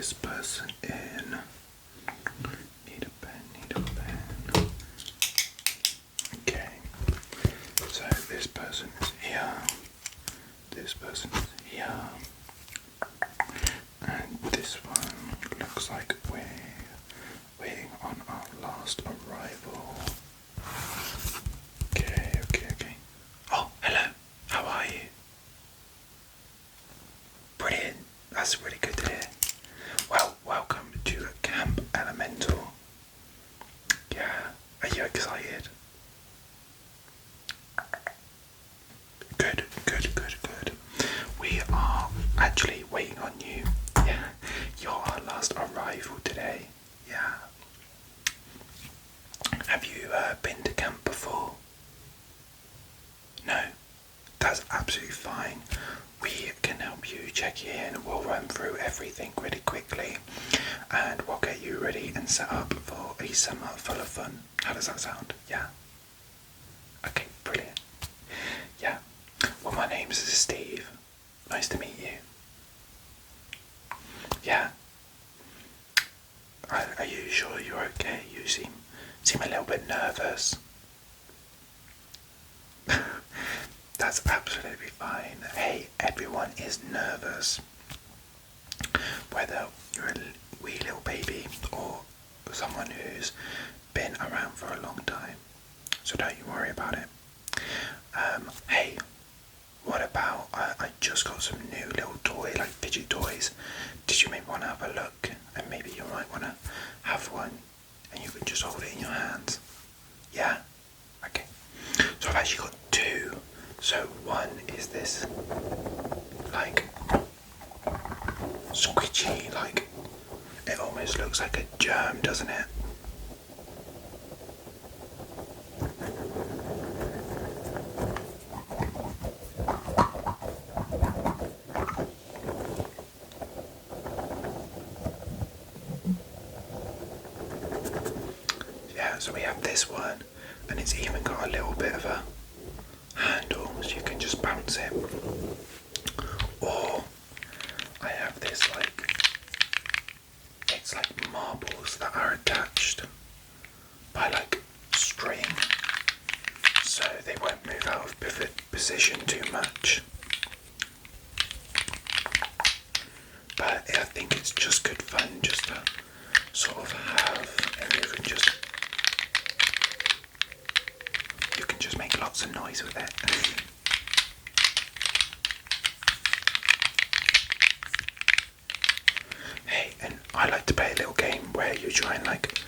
this person in. Need a pen. Okay, so this person is here, this person is here, and this one looks like we're waiting on our last arrival. Okay. Oh, hello, how are you? Brilliant, that's really good to hear. Well, welcome to Camp Elemental. Yeah, are you excited? Good. We are actually waiting on you. Yeah, you're our last arrival today. Yeah. Have you been to camp before? No? That's absolutely fine. We can help you check in. We'll run through everything really quickly and we'll get you ready and set up for a summer full of fun. How does that sound? Yeah? Okay, brilliant. Yeah. Well, my name's Steve. Nice to meet you. Yeah. Are you sure you're okay? You seem a little bit nervous. That's absolutely fine. Hey, everyone is nervous. Whether you're a wee little baby or someone who's been around for a long time. So don't you worry about it. Hey, what about, I just got some new little like fidget toys. Did you maybe want to have a look? And maybe you might want to have one and you can just hold it in your hands. Yeah? Okay. So I've actually got two. So one is this, like, squishy, like, it almost looks like a germ, doesn't it? Yeah, so we have this one, and it's even got a little bit of a handle so you can just bounce it. Or I have this, like, it's like marbles that are attached by like string so they won't move out of position too much. But I think it's just good fun just to sort of have, and you can just make lots of noise with it. Hey, and I like to play a little game where you try and like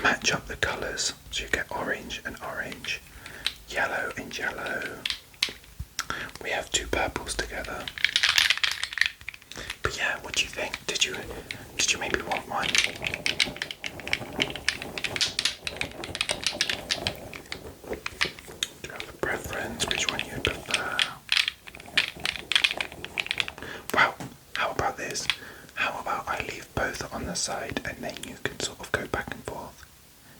match up the colours. So you get orange and orange, yellow and yellow. We have two purples together. But yeah, what do you think? Did you maybe want one? Do you have a preference? Which one you prefer? Well, how about this? How about I leave both on the side and then you can sort of go back and forth?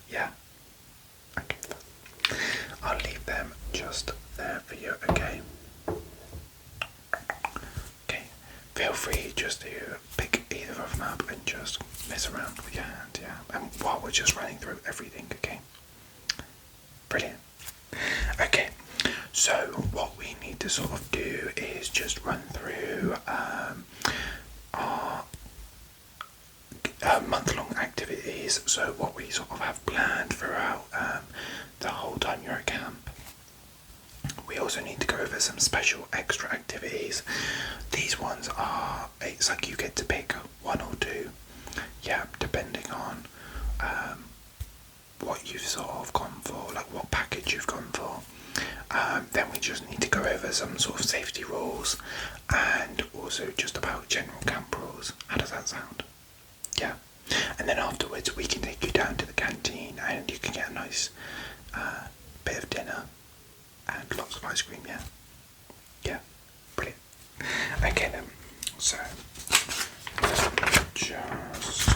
Yeah? Okay. I'll leave them just there for you, okay? Okay. Feel free just to pick either of them up and just mess around with your hand, yeah? And while we're just running through everything, okay? Brilliant. Okay. So what we need to sort of do is just run through our month-long activities. So what we sort of have planned throughout the whole time you're at camp. We also need to go over some special extra activities. These ones are, it's like you get to pick one or two, yeah, depending on what you've sort of gone for, like what package you've gone for. Then we just need to go over some sort of safety rules and also just about general camp rules. How does that sound? Yeah. And then afterwards we can take you down to the canteen and you can get a nice bit of dinner and lots of ice cream, yeah? Yeah, brilliant. Okay then, so just,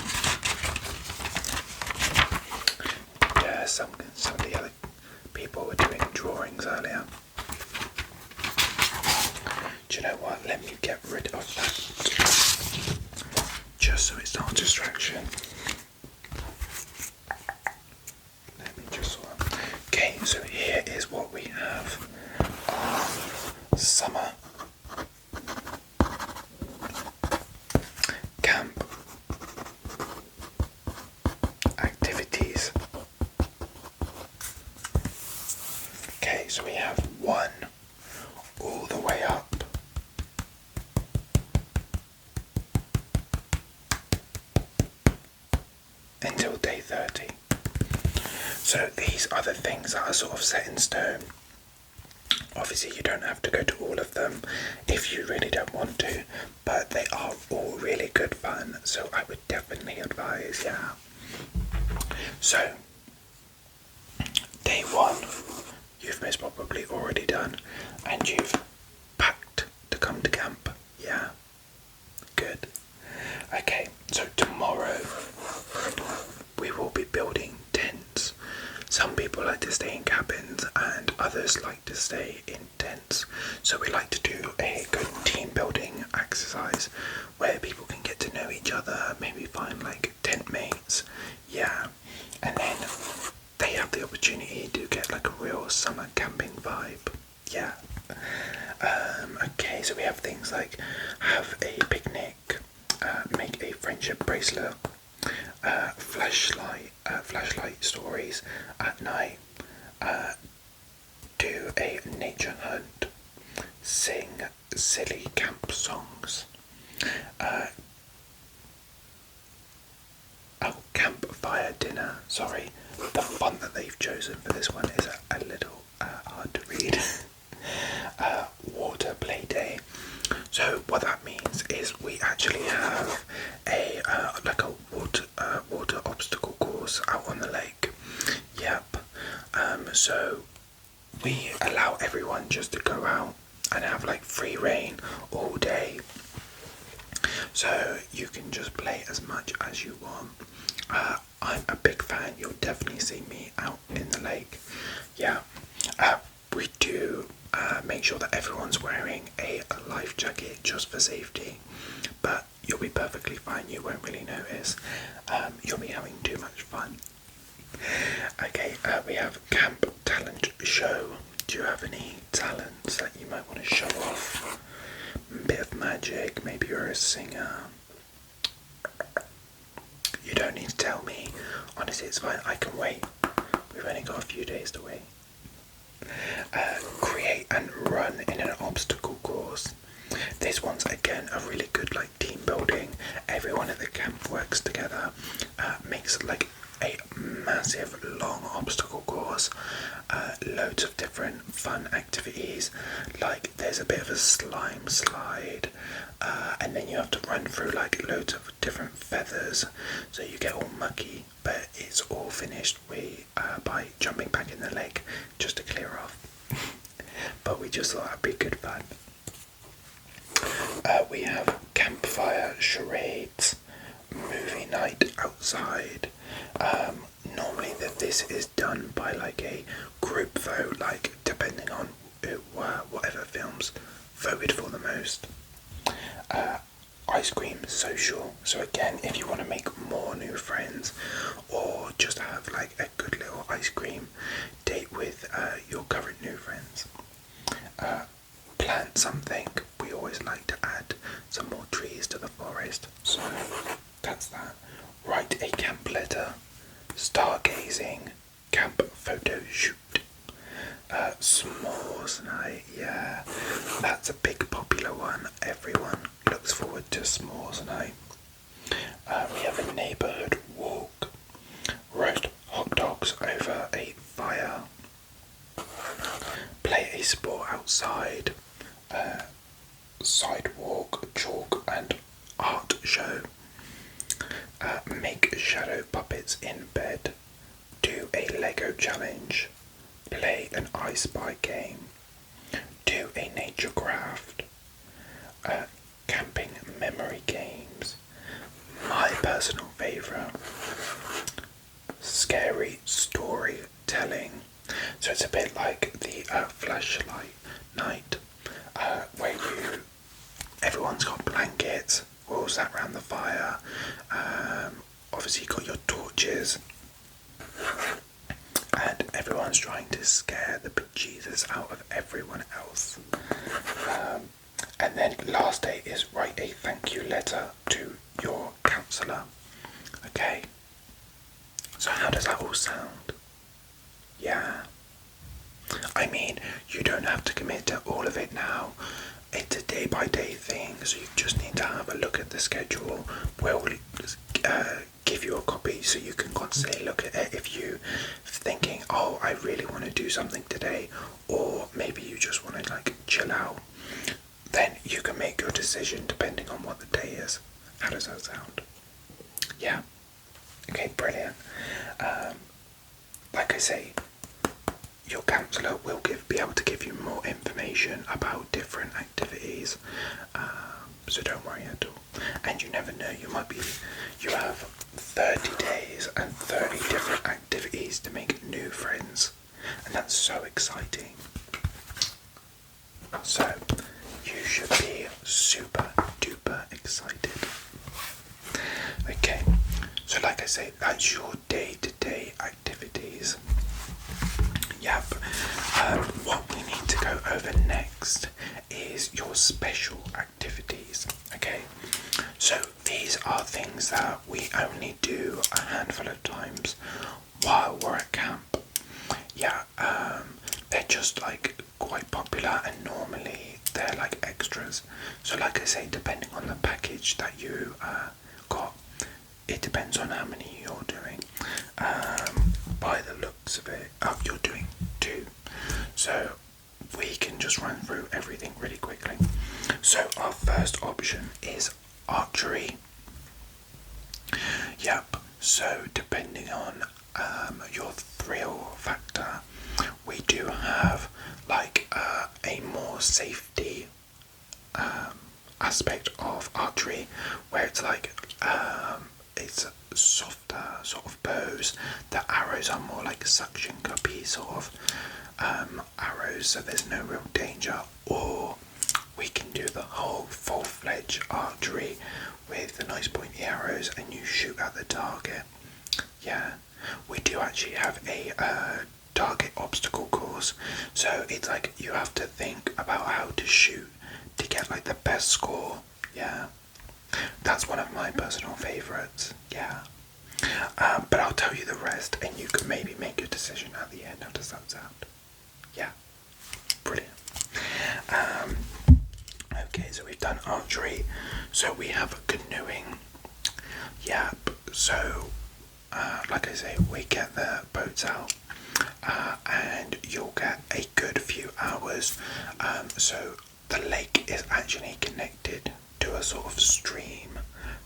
yeah, some of the other people were doing drawings earlier. Do you know what, let me get rid of that just so it's not a distraction. Let me just sort of... Okay, so here is what we have. Our summer camp activities. Okay, so we have 1 all the way up until day 30. So these are the things that are sort of set in stone. Obviously you don't have to go to all of them if you really don't want to, but they are all really good fun, so I would definitely advise, yeah. So, day 1, you've most probably already done, and you've packed to come to camp, yeah? Good. Okay, so tomorrow we will be building tents. Some people like to stay in cabins and others like to stay in tents. So we like to do a good team building exercise where people can get to know each other, maybe find like tent mates, yeah. And then they have the opportunity to get like a real summer camping vibe, yeah. Okay, so we have things like have a picnic, make a friendship bracelet, flashlight stories at night, do a nature hunt, sing silly camp songs, campfire dinner. Sorry, the font that they've chosen for this one is a little hard to read. Water play day. So what that means is we actually have a like a water obstacle course out on the lake. Yep. So we allow everyone just to go out and have like free reign all day. So you can just play as much as you want. I'm a big fan. You'll definitely see me out in the lake. Yeah. We do make sure that everyone's wearing a life jacket just for safety, but you'll be perfectly fine. You won't really notice. You'll be having too much fun. Okay, we have camp talent show. Do you have any talents that you might want to show off? A bit of magic, maybe you're a singer. You don't need to tell me. Honestly, it's fine. I can wait. We've only got a few days to wait. Create and run in an obstacle course. This one's again a really good like team building. Everyone at the camp works together, makes like a massive long obstacle course, loads of different fun activities, like there's a bit of a slime slide, and then you have to run through like loads of different feathers, so you get all mucky, but it's all finished by jumping back in the lake just to clear off. But we just thought that'd be good fun. We have campfire charades, movie night outside. Normally this is done by like a group vote, like depending on whatever films voted for the most. Ice cream social. So again, if you want to make more new friends or just have like a good little ice cream date with your current new friends. Plant something. We always like to add some more trees to the forest, so that's that. Write a camp letter, stargazing, camp photo shoot, s'mores night, yeah, that's a big popular one. Everyone looks forward to s'mores night. We have a neighbourhood walk, roast hot dogs over a fire, play a sport outside, sidewalk, chalk and art show, make shadow puppets in bed, do a Lego challenge, play an I Spy game, do a nature craft, camping memory games, my personal favourite, scary story telling. So it's a bit like the flashlight night, where everyone's got blankets, we're all all sat around the fire. Obviously, you've got your torches, and everyone's trying to scare the bejesus out of everyone else. And then last day is write a thank you letter to your counsellor. Okay? So how does that all sound? Yeah. I mean, you don't have to commit to all of it now. It's a day-by-day thing, so you just need to have a look at the schedule. We'll give you a copy so you can constantly look at it if you're thinking, oh, I really want to do something today, or maybe you just want to like chill out. Then you can make your decision depending on what the day is. How does that sound? Yeah. Okay, brilliant. Like I say, your counsellor will be able to give you more information about different activities, so don't worry at all. And you never know, you have 30 days and 30 different activities to make new friends, and that's so exciting. So you should be super duper excited. Okay, so like I say, that's your day-to-day activities. Yep. What we need to go over next is your special activities. Okay, so these are things that we only do a handful of times while we're at camp. Yeah, they're just like quite popular, and normally they're like extras. So like I say, depending on the package that you got, it depends on how many you're doing. By the looks of it, you're doing 2. So we can just run through everything really quickly. So our first option is archery. Yep, so depending on your thrill factor, we do have like a more safety aspect of archery, where it's like it's softer sort of bows. The arrows are more like suction cuppy sort of arrows, so there's no real danger. Or we can do the whole full-fledged archery with the nice pointy arrows and you shoot at the target. Yeah, we do actually have a target obstacle course, so it's like you have to think about how to shoot to get like the best score. Yeah, that's one of my personal favourites. Yeah, but I'll tell you the rest and you can maybe make your decision at the end. How does that sound? Yeah, brilliant. Okay, so we've done archery, so we have canoeing. Yeah, so like I say, we get the boats out and you'll get a good few hours. So the lake is actually connected to a sort of stream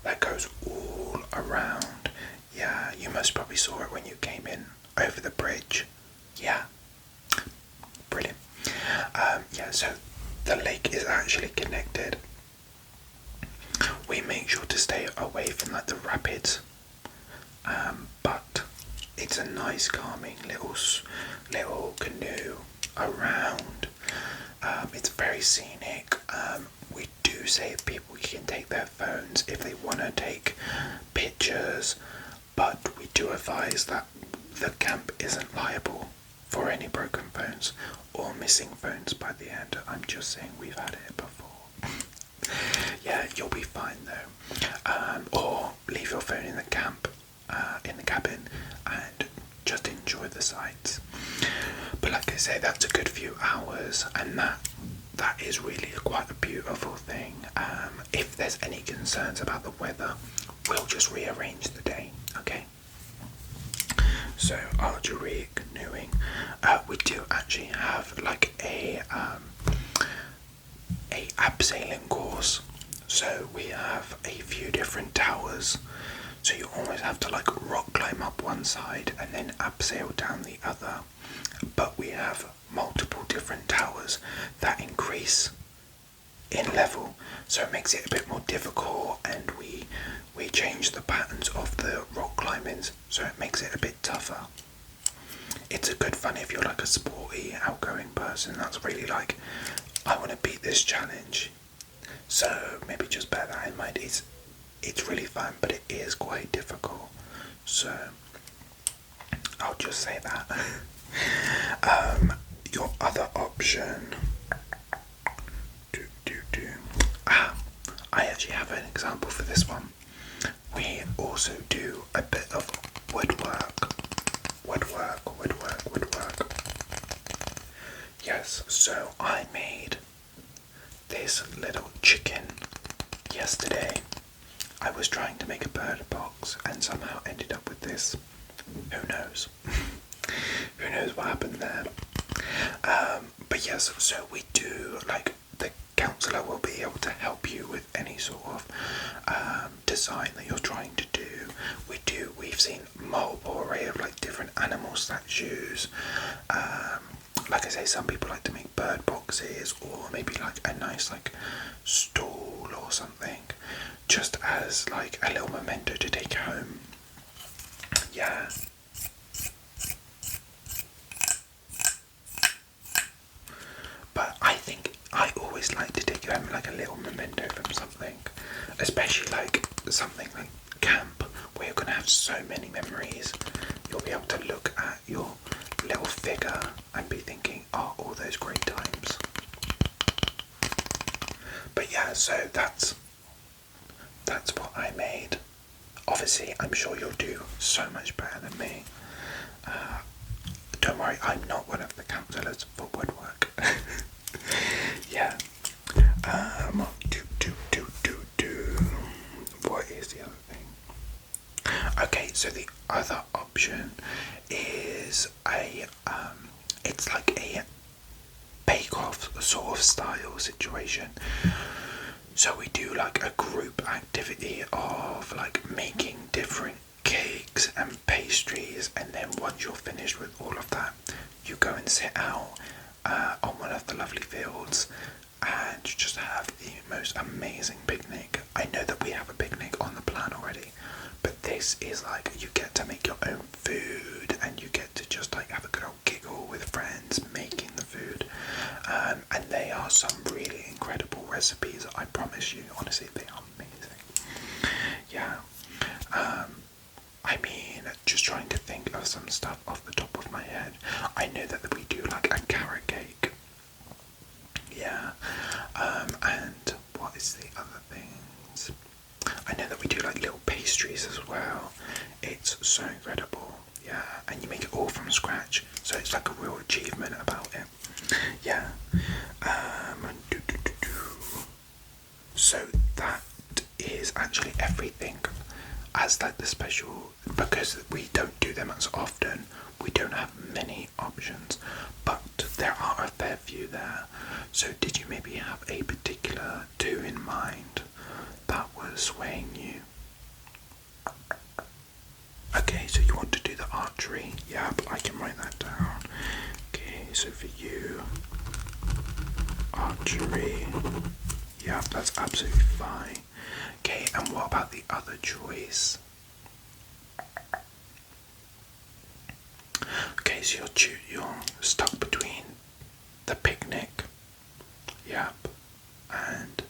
that goes all around. Yeah, you most probably saw it when you came in over the bridge. Yeah, brilliant. Yeah, so the lake is actually connected. We make sure to stay away from like the rapids, but it's a nice calming little canoe around. It's very scenic. We do say people can take their phones if they want to take pictures, but we do advise that the camp isn't liable for any broken phones or missing phones by the end. I'm just saying, we've had it before. Yeah, you'll be fine though. Or leave your phone in the camp, in the cabin, and just enjoy the sights. But like I say, that's a good few hours, and that is really quite a beautiful thing. If there's any concerns about the weather, we'll just rearrange the day. Okay. So archery, canoeing. We do actually have like a abseiling course. So we have a few different towers. So you always have to like rock climb up one side and then abseil down the other. But we have multiple different towers that increase in level, so it makes it a bit more difficult, and we change the patterns of the rock climbings, so it makes it a bit tougher. It's a good fun if you're like a sporty, outgoing person that's really like, I want to beat this challenge. So maybe just bear that in mind. it's really fun, but it is quite difficult. So I'll just say that. Your other option. I actually have an example for this one. We also do a bit of woodwork. Yes, so I made this little chicken yesterday. I was trying to make a bird box and somehow ended up with this. Who knows? Who knows what happened there? But yes, so we do, like, the counsellor will be able to help you with any sort of design that you're trying to do. We've seen multiple array of like different animal statues. Like I say, some people like to make bird boxes, or maybe like a nice like stool or something, just as like a little memento to take home. Yeah. But I think I always like to take home like a little memento from something, especially like something like camp, where you're going to have so many memories. You'll be able to look at your little figure and be thinking, oh, all those great times. But yeah, so that's what I made. Obviously, I'm sure you'll do so much better than me. Don't worry, I'm not one of the counsellors for woodwork. Yeah. What is the other thing? Okay, so the other option is it's like a bake-off sort of style situation. So we do like a group activity of like making different cakes and pastries, and then once you're finished with all of that, you go and sit out on one of the lovely fields and just have the most amazing picnic. I know that we have a picnic on the plan already, but this is like you get to make your own food and you get to just like have a good old giggle with friends making the food. And they are some really incredible recipes, I promise you. Honestly, they are amazing. Yeah. I mean, just trying to think of some stuff off the top of my head. I know that we do like a carrot cake. Yeah. And what is the other things? I know that we do like little pastries as well. It's so incredible. Yeah. And you make it all from scratch, so it's like a real achievement about it. Yeah. So that is actually everything. As like the special, because we don't do them as often, we don't have many options, but there are a fair few there. So did you maybe have a particular two in mind that was swaying you? Okay, so you want to do the archery? Yeah, but I can write that down. Okay, so for you, archery. Yeah, that's absolutely fine. Okay, and what about the other choice? Okay, so you're stuck between the picnic, yep, and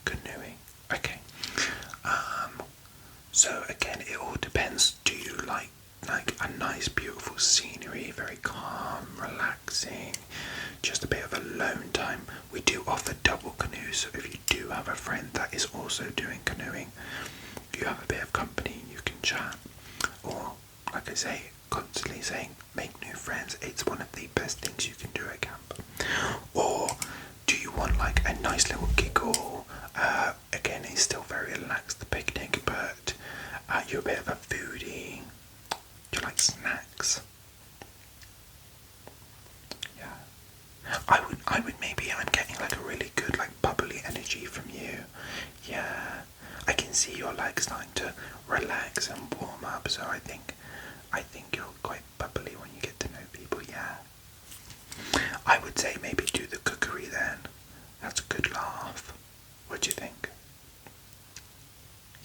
canoeing. Okay. So again, it all depends. Do you like a nice, beautiful scenery, very calm, relaxing, just a bit of alone time? We do offer double canoes, so if you do have a friend that is also doing canoeing, you have a bit of company, you can chat. Or, like I say, constantly saying, make new friends. It's one of the best things you can do at camp. Or do you want like a nice little giggle? Again, it's still very relaxed, the picnic, but you're a bit of a foodie. Do you like snacks? Yeah. I would maybe, I'm getting like a really good like bubbly energy from you. Yeah. I can see your legs starting to relax and warm up, so I think you're quite bubbly when you get to know people, yeah. I would say maybe do the cookery then. That's a good laugh. What do you think?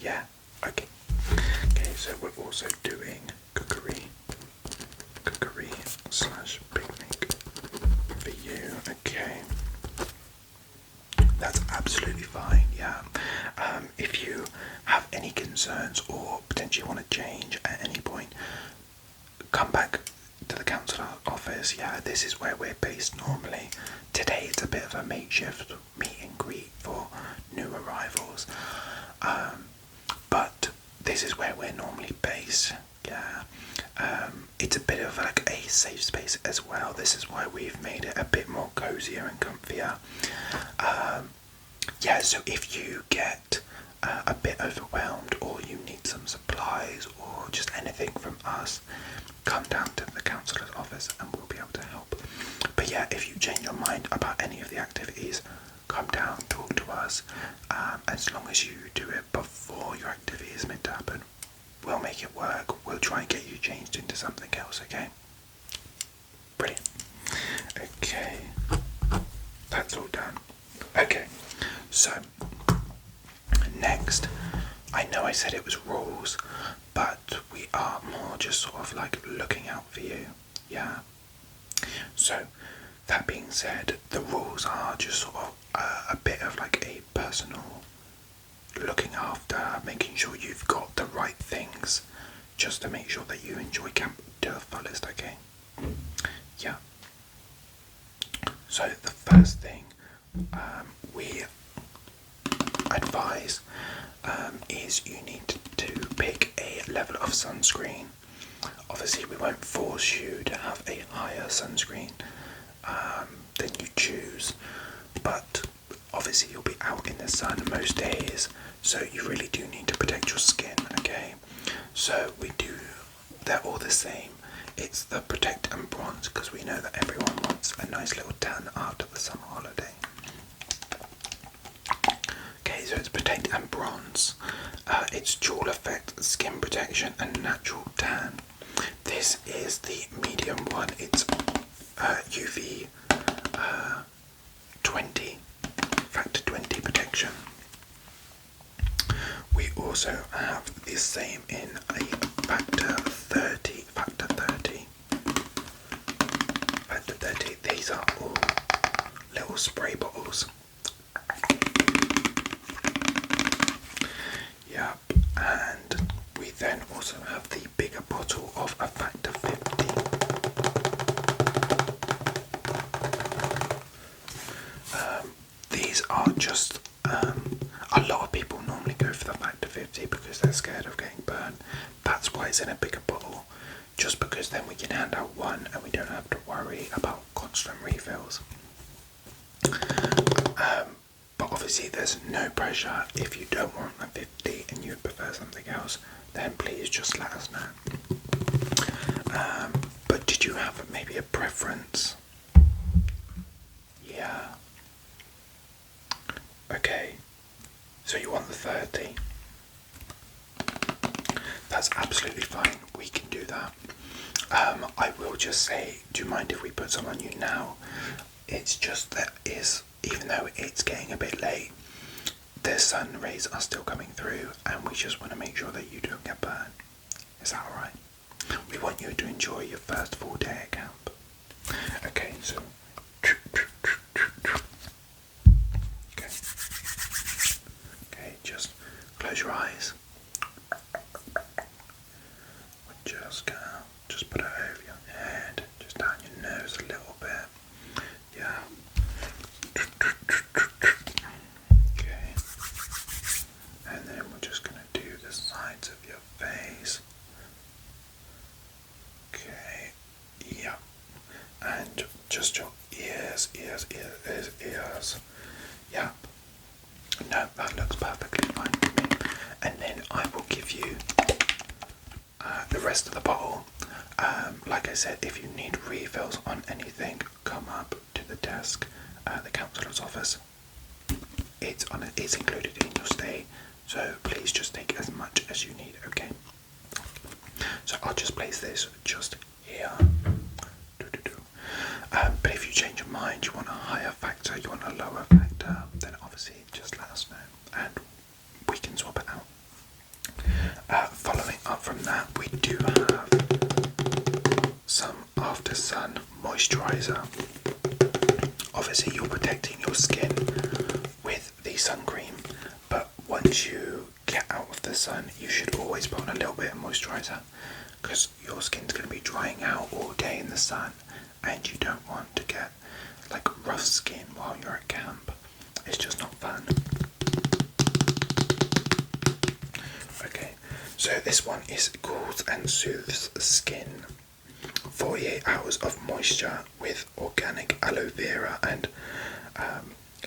Yeah? Okay. Okay, so we're also doing cookery / picnic for you. Okay. That's absolutely fine, yeah. If you have any concerns or potentially want to change at any point, come back to the council office. Yeah, this is where we're based normally. Today it's a bit of a makeshift meet and greet for new arrivals, but this is where we're normally based. Yeah, it's a bit of like a safe space as well. This is why we've made it a bit more cozier and comfier. Yeah, so if you get a bit overwhelmed or you need some supplies or just anything from us, come down to the councillor's office and we'll be able to help. But yeah, if you change your mind about any of the activities, come down, talk to us. As long as you do it before your activity is meant to happen, we'll make it work. We'll try and get you changed into something else, okay? Brilliant. Okay, that's all done. Okay, so next, I know I said it was rules, but we are more just sort of like looking out for you. Yeah. So that being said, the rules are just sort of a bit of like a personal looking after, making sure you've got the right things, just to make sure that you enjoy camp to the fullest, okay? Yeah. So the first thing we advise is you need to pick a level of sunscreen. Obviously we won't force you to have a higher sunscreen than you choose, but obviously you'll be out in the sun most days, so you really do need to protect your skin, okay? So they're all the same. It's the Protect and Bronze, because we know that everyone wants a nice little tan after the summer holiday. Okay, so it's Protect and Bronze. It's dual effect, skin protection and natural tan. This is the medium one. It's UV 20, factor 20 protection. We also have the same in a factor 30. These are all little spray bottles. Yep, and we then also have the bigger bottle of a factor 50. These are just, a lot of people normally go for the factor 50 because they're scared of getting burned. That's why it's in a bigger bottle, just because then we can hand out one and we don't have to worry about constant refills. But obviously there's no pressure. If you don't want a 50 and you prefer something else, then please just let us know. But did you have maybe a preference? Yeah. Okay, so you want the 30. That's absolutely fine, we can do that. I will just say, do you mind if we put some on you now? It's just that even though it's getting a bit late, the sun rays are still coming through and we just want to make sure that you don't get burned. Is that alright? We want you to enjoy your first full day at camp. Okay, so okay, just close your eyes. Just put it over your head, just down your nose a little bit. Yeah. Okay. And then we're just going to do the sides of your face. Okay. Yeah. And just your ears. Yeah. No, that looks perfectly fine for me. And then I will give you the rest of the bottle. Like I said, if you need refills on anything, come up to the desk, the counsellor's office. It's included in your stay, so please just take as much as you need, okay? So I'll just place this just here. But if you change your mind, you want a higher factor, you want a lower factor, then obviously just let us know and we can swap it out. Following up from that, we do have some after sun moisturizer. Obviously you're protecting your skin with the sun cream, but once you get out of the sun, you should always put on a little bit of moisturiser, because your skin's going to be drying out all day in the sun, and you don't want to get like rough skin while you're at camp. It's just not fun. Okay, so this one is Cools and Soothes Skin. 48 hours of moisture with organic aloe vera, and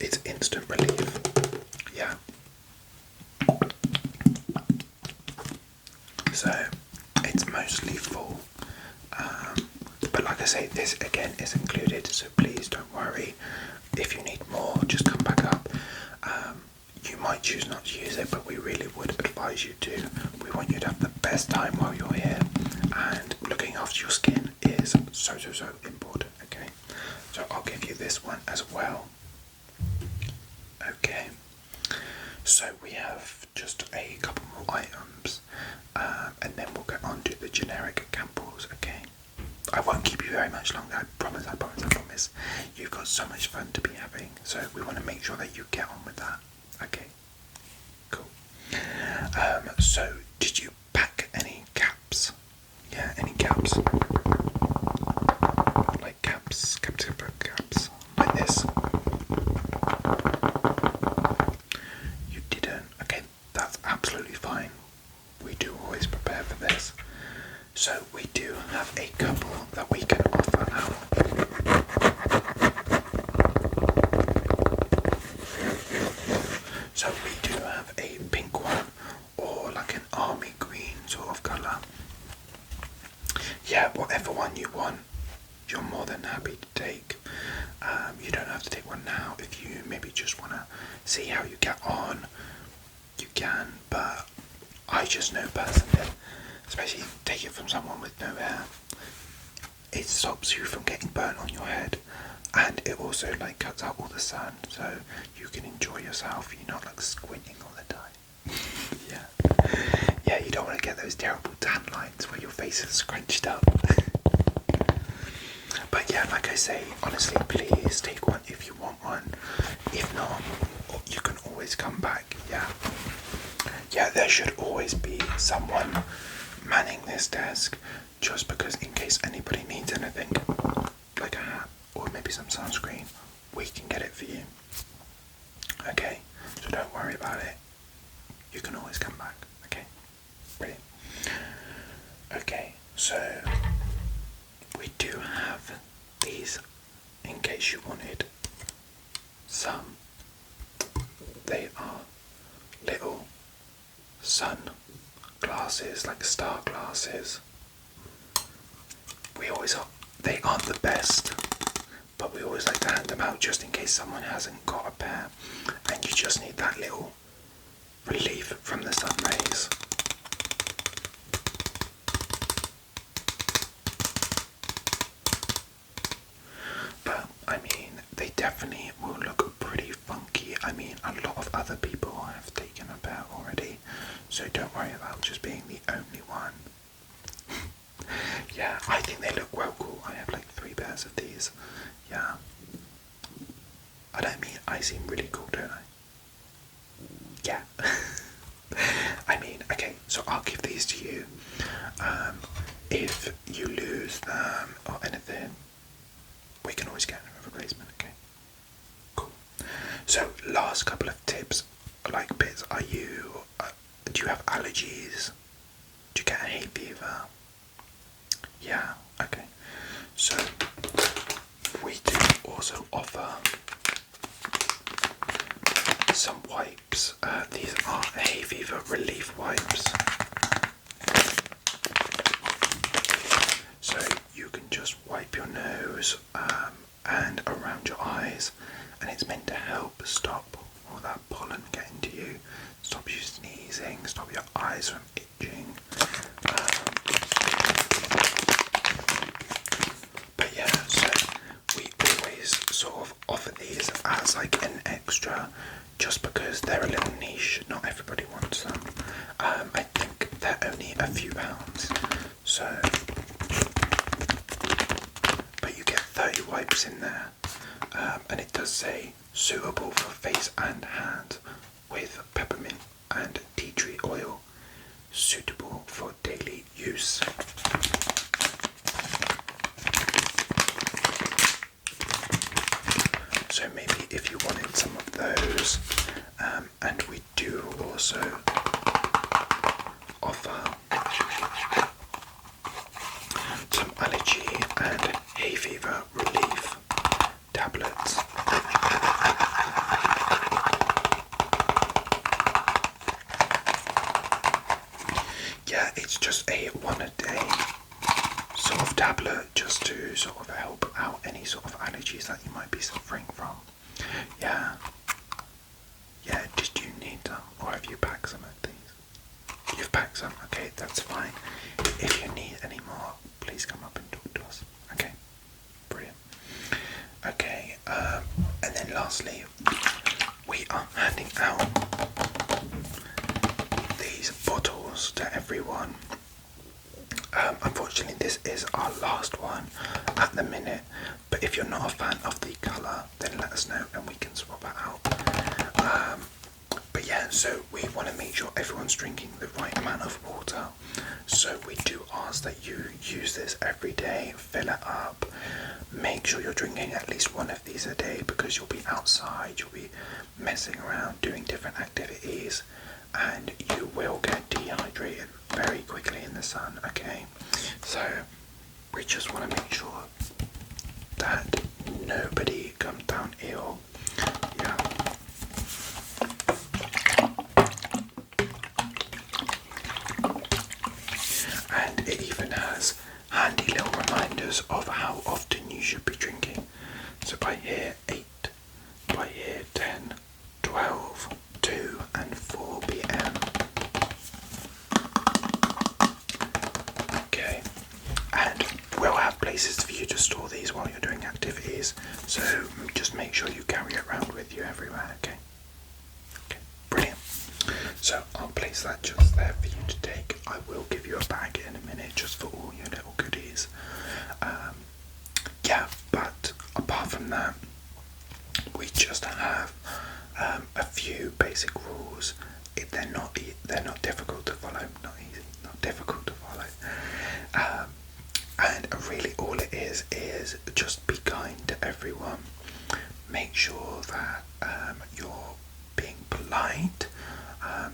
it's instant relief. Yeah. So it's mostly full, but like I say, this again is included, so please don't worry. If you need more, just come back up. You might choose not to use it, but we really would advise you to. We want you to have the best time while you're here, and looking after your skin is so important. Okay, so I'll give you this one as well. Okay, so we have just a couple more items, and then we'll get on to the generic Campbells. Okay, I won't keep you very much longer, I promise. You've got so much fun to be having, so we want to make sure that you get on with that. Okay, cool. So did you pack any caps? Yeah, any caps? Like caps, like this? You didn't? Okay, that's absolutely fine. We do always prepare for this. So we do have a couple that we can offer now. So we do have a pink one, or like an army green sort of colour. Yeah, whatever one you want, you're more than happy to take. You don't have to take one now. If you maybe just want to see how you get on, you can, but I just know personally, especially take it from someone with no hair, it stops you from getting burnt on your head, and it also like cuts out all the sun, so you can enjoy yourself. You're not like squinting all the time. Yeah, you don't want to get those terrible tan lines where your face is scrunched up. But yeah, like I say, honestly, please take one if you want one. If not, you can always come back. Yeah, there should always be someone manning this desk, just because in case anybody needs anything, like a hat or maybe some sunscreen, we can get it for you. Okay, so don't worry about it. You can always come back. Okay, brilliant. Okay, so we do have these in case you wanted some. They are little sun glasses, like star glasses. They aren't the best, but we always like to hand them out just in case someone hasn't got a pair and you just need that little relief from the sun rays. But I mean, they definitely will look pretty funky. I mean, a lot of other people have taken a pair already, so don't worry about just being the only one. Yeah, I think they look well cool. I have like 3 pairs of these. Yeah. I don't mean I seem really cool, don't I? Yeah. I mean, okay, so I'll give these to you. If you lose them or anything, we can always get a replacement, okay? Cool. So, last couple of tips, like bits, do you have allergies? Do you get a hay fever? Yeah, okay. So, we do also offer some wipes. These are hay fever relief wipes. So you can just wipe your nose and around your eyes, and it's meant to help stop all that pollen getting to you, stop you sneezing, stop your eyes from itching. But yeah, so we always sort of offer these as like an extra, just because they're a little niche. Not everybody wants them. I think they're only a few pounds. So, but you get 30 wipes in there, and it does say suitable for face and hands with peppermint and tea tree oil also offer some allergy and hay fever relief tablets. Yeah, it's just a one-a-day sort of tablet just to sort of help out any sort of allergies that you might be suffering from. Yeah. Yeah, did you need them, or have you packed some of these? You've packed some, okay, that's fine. If you need any more, please come up and talk to us. Okay, brilliant. Okay, and then lastly, we are handing out these bottles to everyone. Unfortunately, this is our last one at the minute, but if you're not a fan of the colour, then let us know and we can swap it out. But yeah, so we want to make sure everyone's drinking the right amount of water. So we do ask that you use this every day, fill it up. Make sure you're drinking at least one of these a day, because you'll be outside, you'll be messing around, doing different activities, and you will get dehydrated very quickly in the sun, okay? So we just want to make sure that nobody comes down ill. Yeah. And it even has handy little reminders of how often you should be drinking. So by here 8, by here 10, 12, 2 and 4 p.m. Okay, and we'll have places for you to store these while you're doing activities, so just make sure you carry it around with you everywhere, okay? Okay, brilliant. So I'll place that just there for you to take. I will give you a bag in a minute just for all your little goodies. Yeah, but apart from that, we just have a few basic rules. They're not difficult to follow. Not easy. Not difficult to follow. And really, all it is just be kind to everyone. Make sure that you're being polite.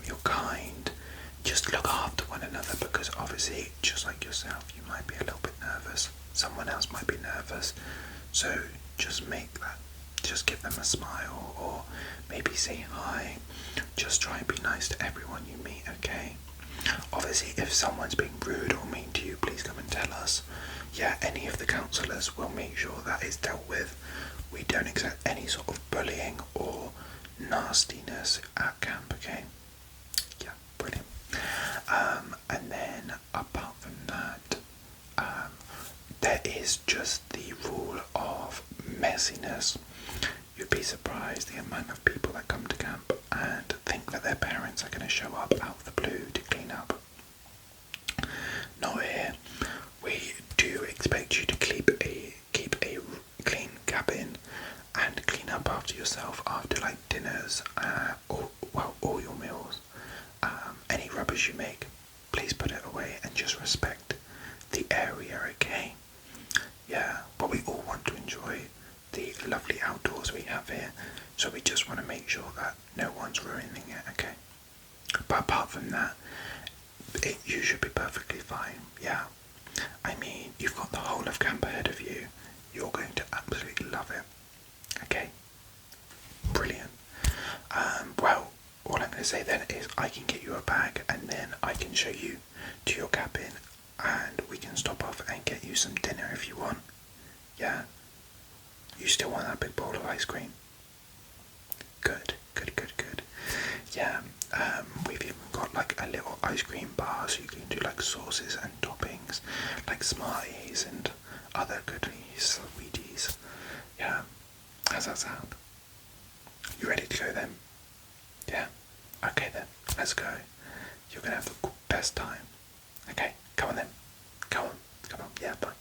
You're kind. Just look after one another, because obviously, just like yourself, you might be a little bit nervous. Someone else might be nervous. So just just give them a smile, or maybe say hi. Just try and be nice to everyone you meet, okay? Obviously, if someone's being rude or mean to you, please come and tell us. Yeah, any of the counsellors will make sure that is dealt with. We don't accept any sort of bullying or nastiness at camp, okay? Yeah, brilliant. And then apart from that, there is just the rule of messiness. You'd be surprised the amount of people that come to camp and think that their parents are going to show up out of the blue to clean up. Not here. We do expect you to keep a clean cabin and clean up after yourself after like dinners, all your meals. Any rubbish you make, please put it away and just respect the area, okay? Yeah, but we all want to enjoy the lovely outdoors we have here, so we just want to make sure that no one's ruining it, okay? But apart from that, you should be perfectly fine, yeah. I mean, you've got the whole of camp ahead of you. You're going to absolutely love it, okay? Brilliant. Well, all I'm going to say then is I can get you a bag, and then I can show you to your cabin, and we can stop off and get you some dinner if you want. Yeah? You still want that big bowl of ice cream? Good. Yeah, we've even got like a little ice cream bar, so you can do like sauces and toppings, like Smarties and other goodies, sweeties. Yeah, how's that sound? You ready to go then? Yeah? Okay then, let's go. You're gonna have the best time. Okay, come on then. Come on, yeah, bye.